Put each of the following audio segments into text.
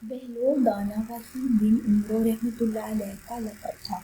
بہلول دانا وحید بن عمرو رحمۃ اللہ علیہ کا لقب تھا،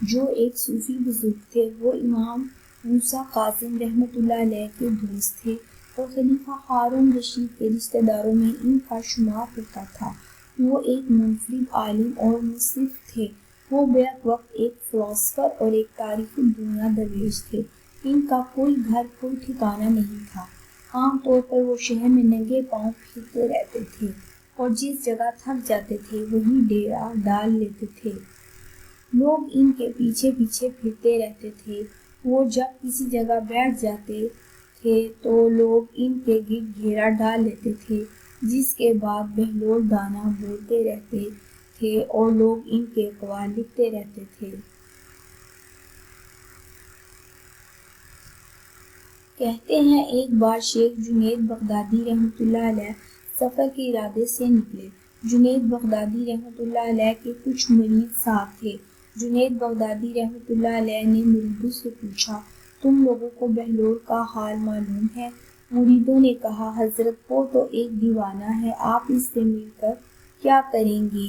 جو ایک صوفی بزرگ تھے۔ وہ امام موسیٰ کاظم رحمۃ اللہ علیہ کے دوست تھے اور خلیفہ ہارون رشید کے رشتہ داروں میں ان کا شمار ہوتا تھا۔ وہ ایک منفرد عالم اور مصنف تھے۔ وہ بیک وقت ایک فلاسفر اور ایک تاریخ الدنیا درویش تھے۔ ان کا کوئی گھر، کوئی ٹھکانہ نہیں تھا۔ عام طور پر وہ شہر میں ننگے پاؤں پھرتے رہتے تھے اور جس جگہ تھک جاتے تھے وہیں ڈیرا ڈال لیتے تھے۔ لوگ ان کے پیچھے پیچھے پھرتے رہتے تھے۔ وہ جب کسی جگہ بیٹھ جاتے تھے تو لوگ ان کے گرد گھیرا ڈال لیتے تھے، جس کے بعد بہلول دانا بولتے رہتے تھے اور لوگ ان کے اقوال لکھتے رہتے تھے۔ کہتے ہیں ایک بار شیخ جنید بغدادی رحمۃ اللہ علیہ سفر کے ارادے سے نکلے۔ جنید بغدادی رحمۃ اللہ علیہ کے کچھ مرید ساتھ تھے۔ جنید بغدادی رحمۃ اللہ علیہ نے مریدوں سے پوچھا، تم لوگوں کو بہلول کا حال معلوم ہے؟ مریدوں نے کہا، حضرت وہ تو ایک دیوانہ ہے، آپ اس سے مل کر کیا کریں گے؟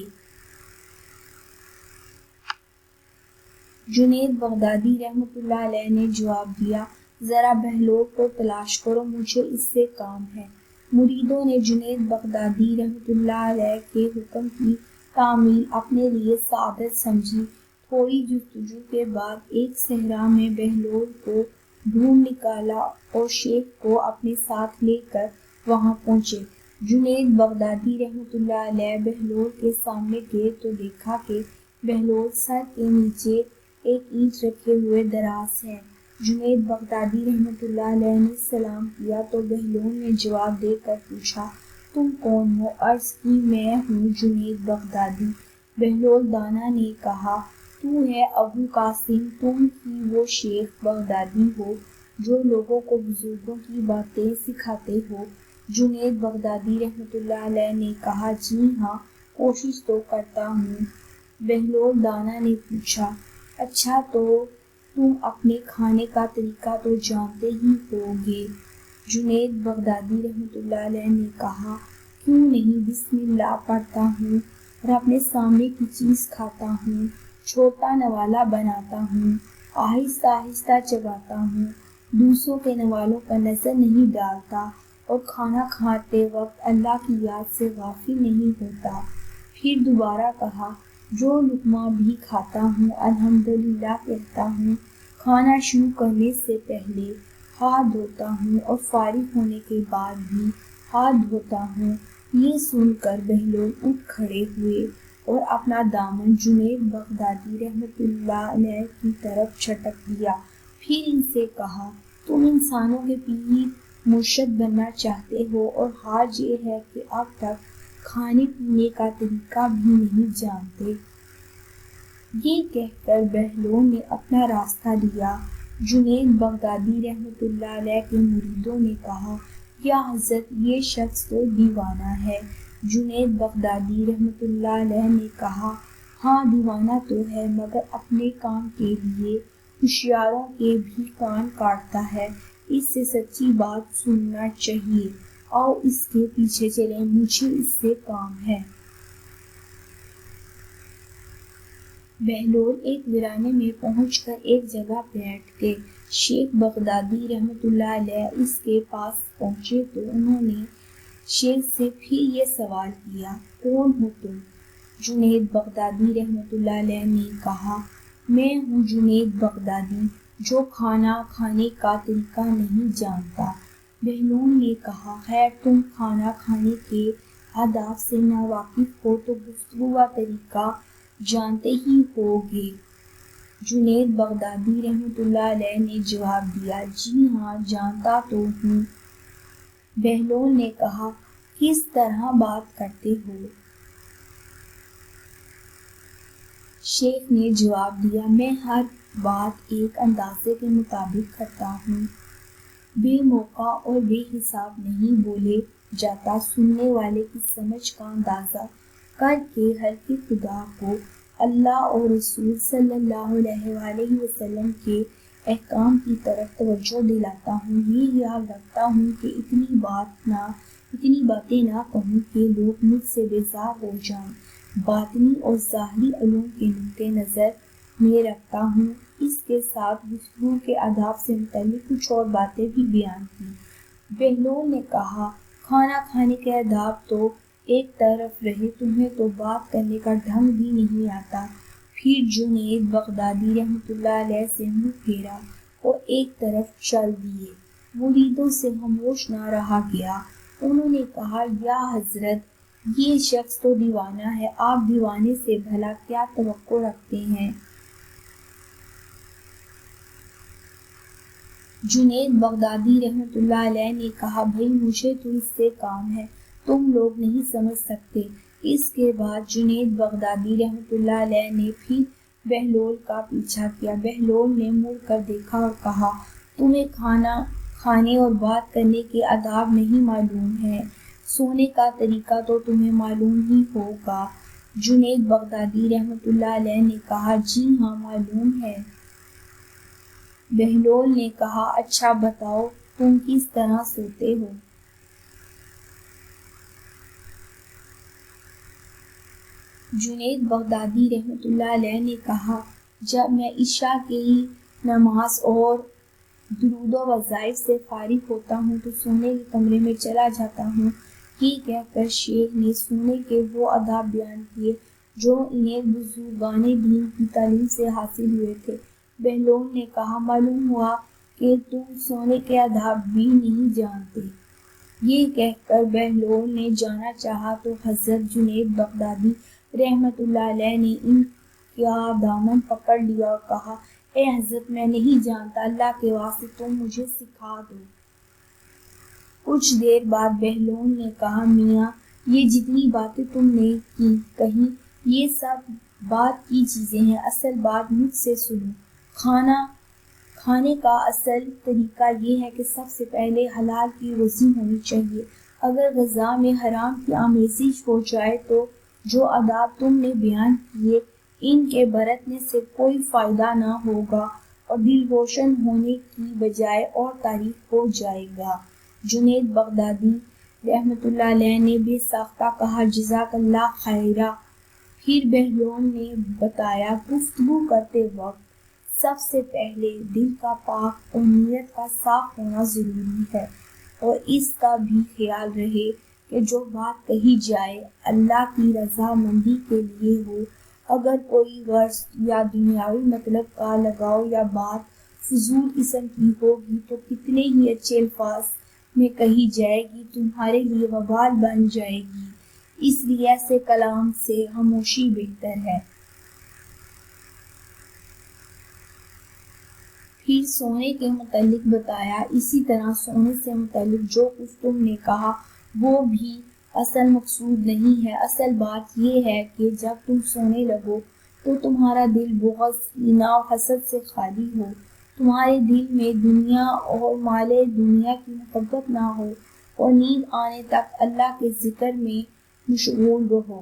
جنید بغدادی رحمۃ اللہ علیہ نے جواب دیا، ذرا بہلول کو تلاش کرو، مجھے اس سے کام ہے۔ مریدوں نے جنید بغدادی رحمۃ اللہ علیہ کے حکم کی تعمیل اپنے لیے سعادت سمجھی۔ تھوڑی جستجو کے بعد ایک صحرا میں بہلول کو ڈھونڈ نکالا اور شیخ کو اپنے ساتھ لے کر وہاں پہنچے۔ جنید بغدادی رحمۃ اللہ علیہ بہلول کے سامنے گئے تو دیکھا کہ بہلول سر کے نیچے ایک اینٹ رکھے ہوئے دراز ہے۔ جنید بغدادی رحمۃ اللہ علیہ نے سلام کیا تو بہلول نے جواب دے کر پوچھا، تم کون ہو؟ عرض کی، میں ہوں جنید بغدادی۔ بہلول دانا نے کہا، تو ہے ابو قاسم، تم ہی وہ شیخ بغدادی ہو جو لوگوں کو بزرگوں کی باتیں سکھاتے ہو؟ جنید بغدادی رحمۃ اللہ علیہ نے کہا، جی ہاں، کوشش تو کرتا ہوں۔ بہلول دانا نے پوچھا، اچھا تو تم اپنے کھانے کا طریقہ تو جانتے ہی ہو گے؟ جنید بغدادی رحمۃ اللہ علیہ نے کہا، کیوں نہیں، بسم اللہ پڑھتا ہوں اور اپنے سامنے کی چیز کھاتا ہوں، چھوٹا نوالہ بناتا ہوں، آہستہ آہستہ چباتا ہوں، دوسروں کے نوالوں پر نظر نہیں ڈالتا اور کھانا کھاتے وقت اللہ کی یاد سے غافل نہیں ہوتا۔ پھر دوبارہ کہا، جو لقمہ بھی کھاتا ہوں الحمدللہ کہتا ہوں، کھانا شروع کرنے سے پہلے ہاتھ دھوتا ہوں اور فارغ ہونے کے بعد بھی ہاتھ دھوتا ہوں۔ یہ سن کر بہلول اٹھ کھڑے ہوئے اور اپنا دامن جنید بغدادی رحمۃ اللہ علیہ کی طرف جھٹک دیا۔ پھر ان سے کہا، تم انسانوں کے پیر مرشد بننا چاہتے ہو اور حال یہ ہے کہ اب تک کھانے پینے کا طریقہ بھی نہیں جانتے۔ یہ کہہ کر بہلول نے اپنا راستہ لیا۔ جنید بغدادی رحمۃ اللہ علیہ کے مریدوں نے کہا، یا حضرت یہ شخص تو دیوانہ ہے۔ جنید بغدادی رحمۃ اللہ علیہ نے کہا، ہاں دیوانہ تو ہے، مگر اپنے کام کے لیے ہوشیاروں کے بھی کان کاٹتا ہے، اس سے سچی بات سننا چاہیے، آؤ اس کے پیچھے چلیں، مجھے اس سے کام ہے۔ بہلول ایک ویرانے میں پہنچ کر ایک جگہ بیٹھ گئے۔ شیخ بغدادی رحمۃ اللہ علیہ اس کے پاس پہنچے تو انہوں نے شیخ سے پھر یہ سوال کیا، کون ہو تم؟ جنید بغدادی رحمۃ اللہ علیہ نے کہا، میں ہوں جنید بغدادی جو کھانا کھانے کا طریقہ نہیں جانتا۔ بہلول نے کہا، خیر تم کھانا کھانے کے آداب سے ناواقف ہو تو گفتگو کا طریقہ جانتے ہی ہوگے۔ جنید بغدادی رحمۃ اللہ علیہ نے جواب دیا، جی ہاں جانتا تو ہوں۔ بہلول نے کہا، کس طرح بات کرتے ہو؟ شیخ نے جواب دیا، میں ہر بات ایک اندازے کے مطابق کرتا ہوں، بے موقع اور بے حساب نہیں بولے جاتا، سننے والے کی سمجھ کا اندازہ کر کے ہر کے خدا کو، اللہ اور رسول صلی اللہ علیہ وآلہ وسلم کے احکام کی طرف توجہ دلاتا ہوں۔ یہ خیال رکھتا ہوں کہ اتنی بات نہ اتنی باتیں نہ کہوں کہ لوگ مجھ سے بیزار ہو جائیں۔ باطنی اور ظاہری علوم کے نقطۂ نظر میں رکھتا ہوں۔ اس کے ساتھ گفتگو کے آداب سے متعلق کچھ اور باتیں بھی بیان کی۔ بہلول نے کہا، کھانا کھانے کے آداب تو ایک طرف رہے، تمہیں تو بات کرنے کا ڈھنگ بھی نہیں آتا۔ پھر جنید بغدادی رحمۃ اللہ علیہ سے منہ پھیرا اور ایک طرف چل دیے۔ مریدوں سے خاموش نہ رہا گیا۔ انہوں نے کہا، یا حضرت، یہ شخص تو دیوانہ ہے، آپ دیوانے سے بھلا کیا توقع رکھتے ہیں؟ جنید بغدادی رحمۃ اللہ علیہ نے کہا، بھائی مجھے تو اس سے کام ہے، تم لوگ نہیں سمجھ سکتے۔ اس کے بعد جنید بغدادی رحمۃ اللہ علیہ نے پھر بہلول کا پیچھا کیا۔ بہلول نے مڑ کر دیکھا اور کہا، تمہیں کھانے اور بات کرنے کے آداب نہیں معلوم ہیں، سونے کا طریقہ تو تمہیں معلوم ہی ہوگا۔ جنید بغدادی رحمۃ اللہ علیہ نے کہا، جی ہاں معلوم ہے۔ بہلول نے کہا، اچھا بتاؤ تم کس طرح سوتے ہو؟ جنید بغدادی رحمۃ اللہ علیہ نے کہا، جب میں عشاء کی نماز اور درود و وظائف سے فارغ ہوتا ہوں تو سونے کے کمرے میں چلا جاتا ہوں۔ یہ کہہ کر شیخ نے سونے کے وہ آداب بیان کیے جو انہیں بزرگان دین کی تعلیم سے حاصل ہوئے تھے۔ بہلول نے کہا، معلوم ہوا کہ تم سونے کے آداب بھی نہیں جانتے۔ یہ کہہ کر بہلول نے جانا چاہا تو حضرت جنید بغدادی رحمۃ اللہ علیہ نے ان کا دامن پکڑ لیا اور کہا، اے حضرت، میں نہیں جانتا، اللہ کے واسطے تم مجھے سکھا دو۔ کچھ دیر بعد بہلول نے کہا، میاں، یہ جتنی باتیں تم نے کہیں یہ سب بات کی چیزیں ہیں، اصل بات مجھ سے سنو۔ کھانے کا اصل طریقہ یہ ہے کہ سب سے پہلے حلال کی روزی ہونی چاہیے۔ اگر غذا میں حرام کی آمیزش ہو جائے تو جو آداب تم نے بیان کیے ان کے برتنے سے کوئی فائدہ نہ ہوگا اور دل روشن ہونے کی بجائے اور تاریک ہو جائے گا۔ جنید بغدادی رحمۃ اللہ علیہ نے بے ساختہ کہا، جزاک اللہ خیرا۔ پھر بہلول نے بتایا، گفتگو کرتے وقت سب سے پہلے دل کا پاک اور نیت کا صاف ہونا ضروری ہے، اور اس کا بھی خیال رہے کہ جو بات کہی جائے اللہ کی رضا مندی کے لیے ہو۔ اگر کوئی غرض یا دنیاوی مطلب کا لگاؤ یا بات فضول قسم کی ہوگی تو کتنے ہی اچھے الفاظ میں کہی جائے گی، تمہارے لیے وبال بن جائے گی۔ اس لیے ایسے کلام سے خاموشی بہتر ہے۔ پھر سونے کے متعلق بتایا، اسی طرح سونے سے متعلق جو کچھ تم نے کہا وہ بھی اصل مقصود نہیں ہے۔ اصل بات یہ ہے کہ جب تم سونے لگو تو تمہارا دل بغض، کینہ اور حسد سے خالی ہو، تمہارے دل میں دنیا اور مال دنیا کی محبت نہ ہو، اور نیند آنے تک اللہ کے ذکر میں مشغول رہو۔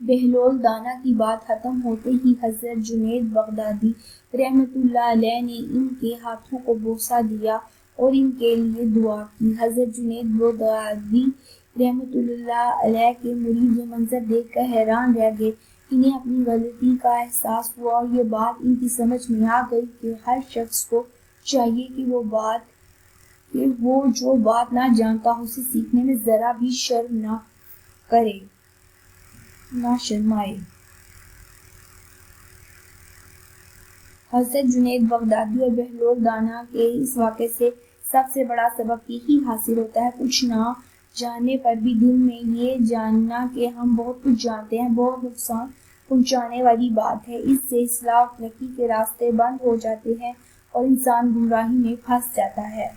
بہلول دانا کی بات ختم ہوتے ہی حضرت جنید بغدادی رحمۃ اللہ علیہ نے ان کے ہاتھوں کو بوسہ دیا اور ان کے لیے دعا کی۔ حضرت جنید بغدادی رحمۃ اللہ علیہ کے مرید یہ منظر دیکھ کر حیران رہ گئے۔ انہیں اپنی غلطی کا احساس ہوا اور یہ بات ان کی سمجھ میں آ گئی کہ ہر شخص کو چاہیے کہ وہ جو بات نہ جانتا ہو اسے سیکھنے میں ذرا بھی شرم نہ شرمائے۔ حضرت جنید بغدادی اور بہلول دانا کے اس واقعے سے سب سے بڑا سبق یہی حاصل ہوتا ہے، کچھ نہ جاننے پر بھی دل میں یہ جاننا کہ ہم بہت کچھ جانتے ہیں بہت نقصان پہنچانے والی بات ہے۔ اس سے اصلاح اور ترقی کے راستے بند ہو جاتے ہیں اور انسان گمراہی میں پھنس جاتا ہے۔